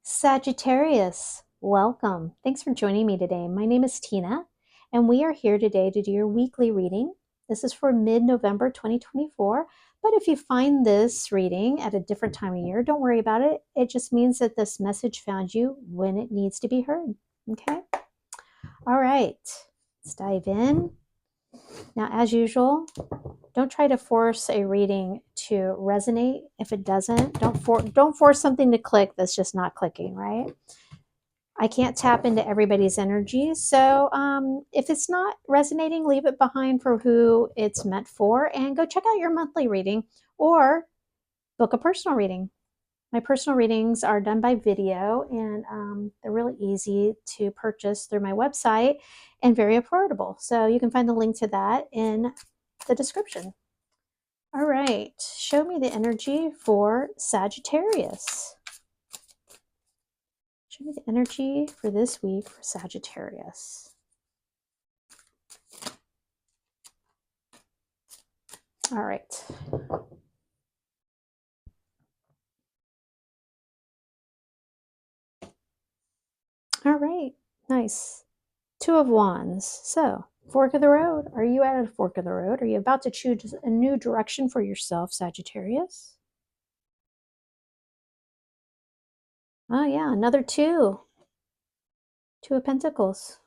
Sagittarius, welcome. Thanks for joining me today. My name is Tina, and we are here today to do your weekly reading. This is for mid-November 2024, but if you find this reading at a different time of year, don't worry about it. It just means that this message found you when it needs to be heard, okay? All right, let's dive in. Now, as usual, don't try to force a reading to resonate. If it doesn't, don't force something to click that's just not clicking, right? I can't tap into everybody's energy. So if it's not resonating, leave it behind for who it's meant for and go check out your monthly reading or book a personal reading. My personal readings are done by video and they're really easy to purchase through my website and very affordable. So you can find the link to that in the description. All right, show me the energy for Sagittarius. Show me the energy for this week for Sagittarius. All right. All right, nice. Two of Wands. So, fork of the road. Are you at a fork of the road? Are you about to choose a new direction for yourself, Sagittarius? Oh, yeah, another two. Two of Pentacles.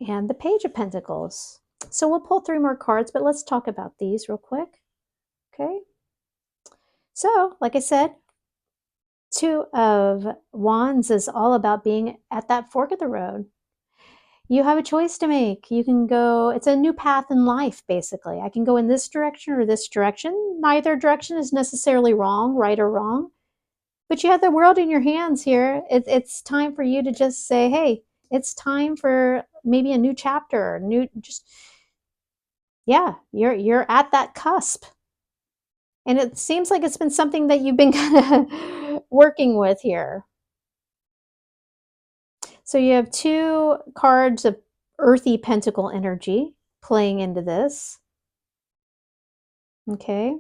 And the Page of Pentacles. So we'll pull three more cards, but let's talk about these real quick. Okay. So, like I said, Two of Wands is all about being at that fork of the road. You have a choice to make. You can go, it's a new path in life, basically. I can go in this direction or this direction. Neither direction is necessarily wrong, right or wrong. But you have the world in your hands here. It's time for you to just say, hey, it's time for maybe a new chapter, yeah, you're at that cusp. And it seems like it's been something that you've been kind of working with here. So you have two cards of earthy pentacle energy playing into this. Okay.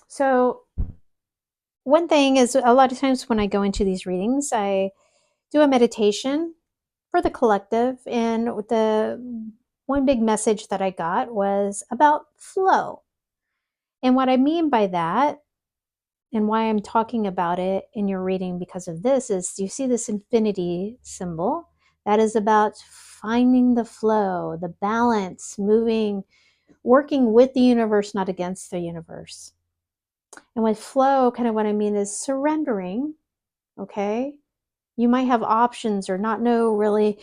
So one thing is, a lot of times when I go into these readings, I do a meditation for the collective. And the one big message that I got was about flow. And what I mean by that, and why I'm talking about it in your reading because of this, is you see this infinity symbol that is about finding the flow, the balance, moving, working with the universe, not against the universe. And with flow, kind of what I mean is surrendering, okay? You might have options or not know really,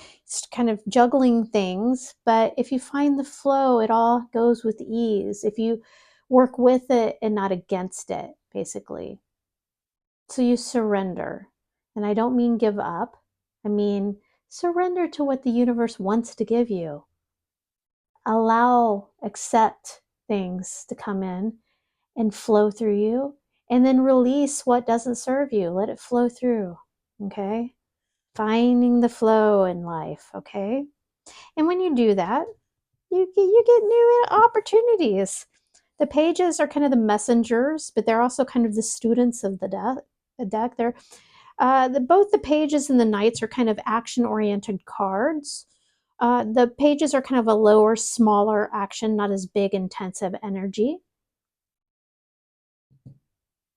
kind of juggling things, but if you find the flow, it all goes with ease. If you work with it and not against it, basically. So you surrender. And I don't mean give up. I mean surrender to what the universe wants to give you. Allow, accept things to come in and flow through you, and then release what doesn't serve you. Let it flow through, okay? Finding the flow in life, okay? And when you do that, you get new opportunities. The pages are kind of the messengers, but they're also kind of the students of the deck. They're both the pages and the knights are kind of action-oriented cards. The pages are kind of a lower, smaller action, not as big, intensive energy.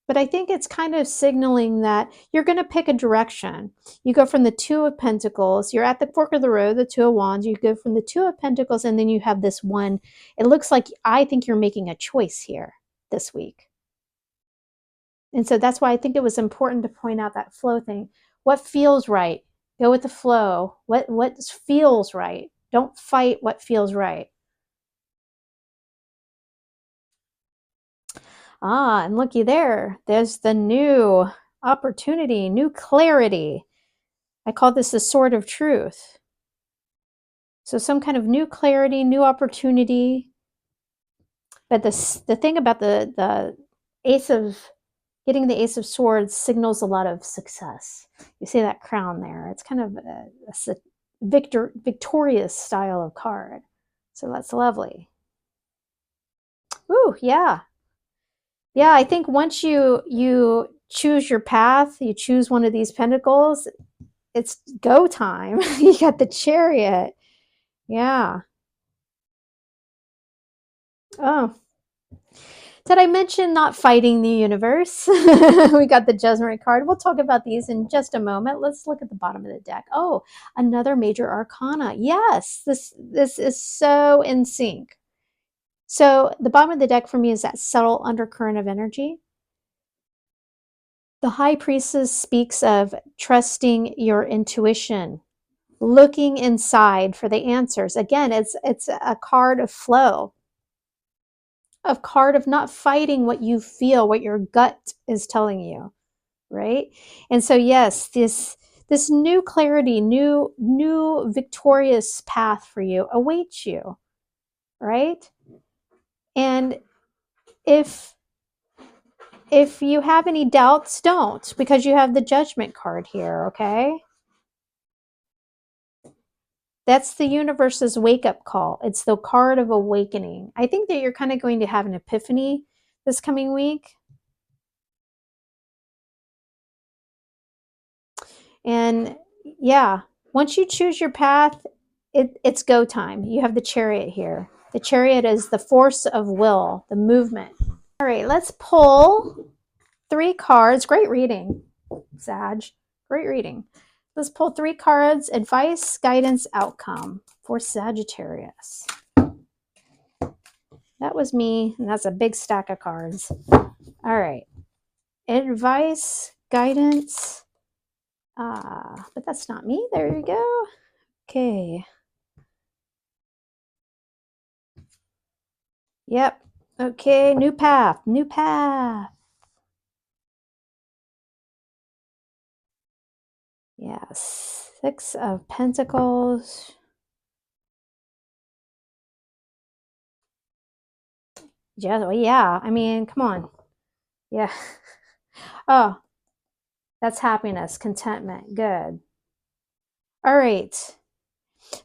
But I think it's kind of signaling that you're going to pick a direction. You go from the Two of Pentacles, you're at the fork of the road, the Two of Wands, you go from the Two of Pentacles, and then you have this one. It looks like, I think you're making a choice here this week. And so that's why I think it was important to point out that flow thing. What feels right? Go with the flow. What feels right? Don't fight what feels right. Ah, and looky there. There's the new opportunity, new clarity. I call this the sword of truth. So some kind of new clarity, new opportunity. But the thing about the ace of, getting the Ace of Swords signals a lot of success. You see that crown there. It's kind of victorious style of card. So that's lovely. Ooh, yeah. Yeah, I think once you choose your path, you choose one of these pentacles, it's go time. You got the Chariot. Yeah. Oh, did I mention not fighting the universe? We got the Judgment card. We'll talk about these in just a moment. Let's look at the bottom of the deck. Oh, another major arcana. Yes, this is so in sync. So the bottom of the deck for me is that subtle undercurrent of energy. The High Priestess speaks of trusting your intuition, looking inside for the answers. Again, it's a card of flow, a card of not fighting what you feel, what your gut is telling you, right? And so yes, this new clarity, new victorious path for you awaits you, right? And if you have any doubts, don't, because you have the Judgment card here, okay? That's the universe's wake-up call. It's the card of awakening. I think that you're kind of going to have an epiphany this coming week. And yeah, once you choose your path, it's go time. You have the Chariot here. The Chariot is the force of will, the movement. All right, let's pull 3 cards. Great reading, Sag. Great reading. Let's pull 3 cards, advice, guidance, outcome for Sagittarius. That was me, and that's a big stack of cards. All right. Advice, guidance. But that's not me. There you go. Okay. Yep. Okay, new path, new path. Yes. 6 of Pentacles. Yeah, well, yeah. I mean, come on. Yeah. Oh, that's happiness, contentment. Good. All right.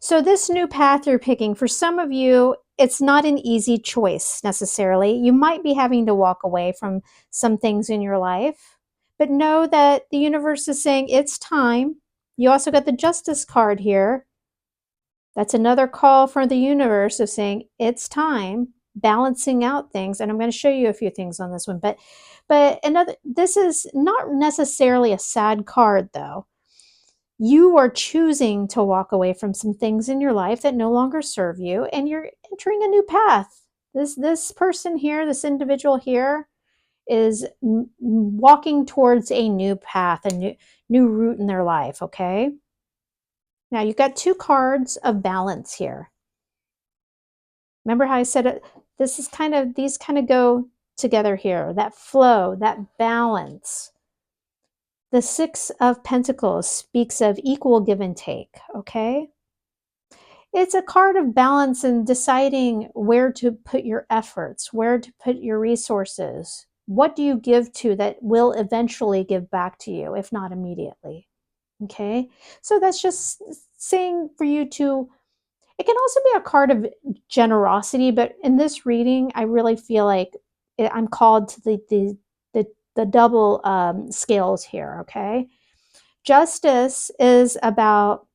So this new path you're picking, for some of you, it's not an easy choice necessarily. You might be having to walk away from some things in your life, but know that the universe is saying it's time. You also got the Justice card here. That's another call from the universe of saying it's time, balancing out things. And I'm going to show you a few things on this one. But another, this is not necessarily a sad card though. You are choosing to walk away from some things in your life that no longer serve you, and you're entering a new path. This person here, this individual here, is walking towards a new path, a new route in their life. Okay. Now you've got 2 cards of balance here. Remember how I said it? This is these kind of go together here. That flow, that balance. The 6 of Pentacles speaks of equal give and take, okay? It's a card of balance and deciding where to put your efforts, where to put your resources. What do you give to that will eventually give back to you, if not immediately? Okay? So that's just saying for you to, it can also be a card of generosity, but in this reading, I really feel like I'm called to the double scales here, okay? Justice is about,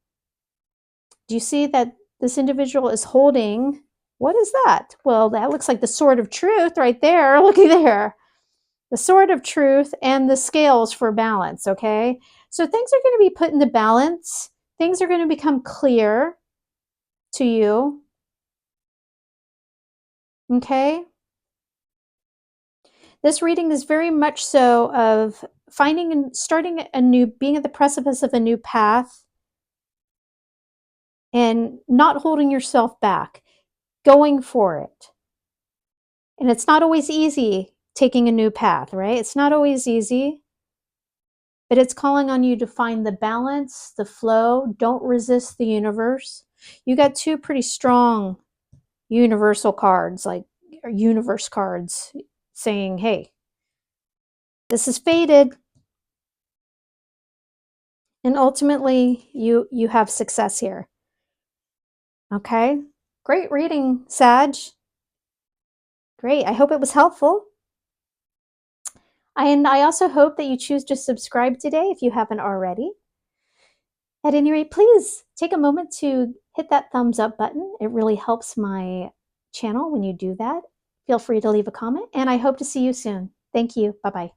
do you see that this individual is holding, what is that? Well, that looks like the sword of truth right there. Looky there. The sword of truth and the scales for balance, okay? So things are going to be put into balance. Things are going to become clear to you, okay? This reading is very much so of finding and starting a new, being at the precipice of a new path and not holding yourself back, going for it. And it's not always easy taking a new path, right? It's not always easy, but it's calling on you to find the balance, the flow. Don't resist the universe. You got 2 pretty strong universal cards, like universe cards saying, hey, this is fated. And ultimately, you have success here. Okay. Great reading, Sag. Great. I hope it was helpful. And I also hope that you choose to subscribe today if you haven't already. At any rate, please take a moment to hit that thumbs up button. It really helps my channel when you do that. Feel free to leave a comment, and I hope to see you soon. Thank you. Bye-bye.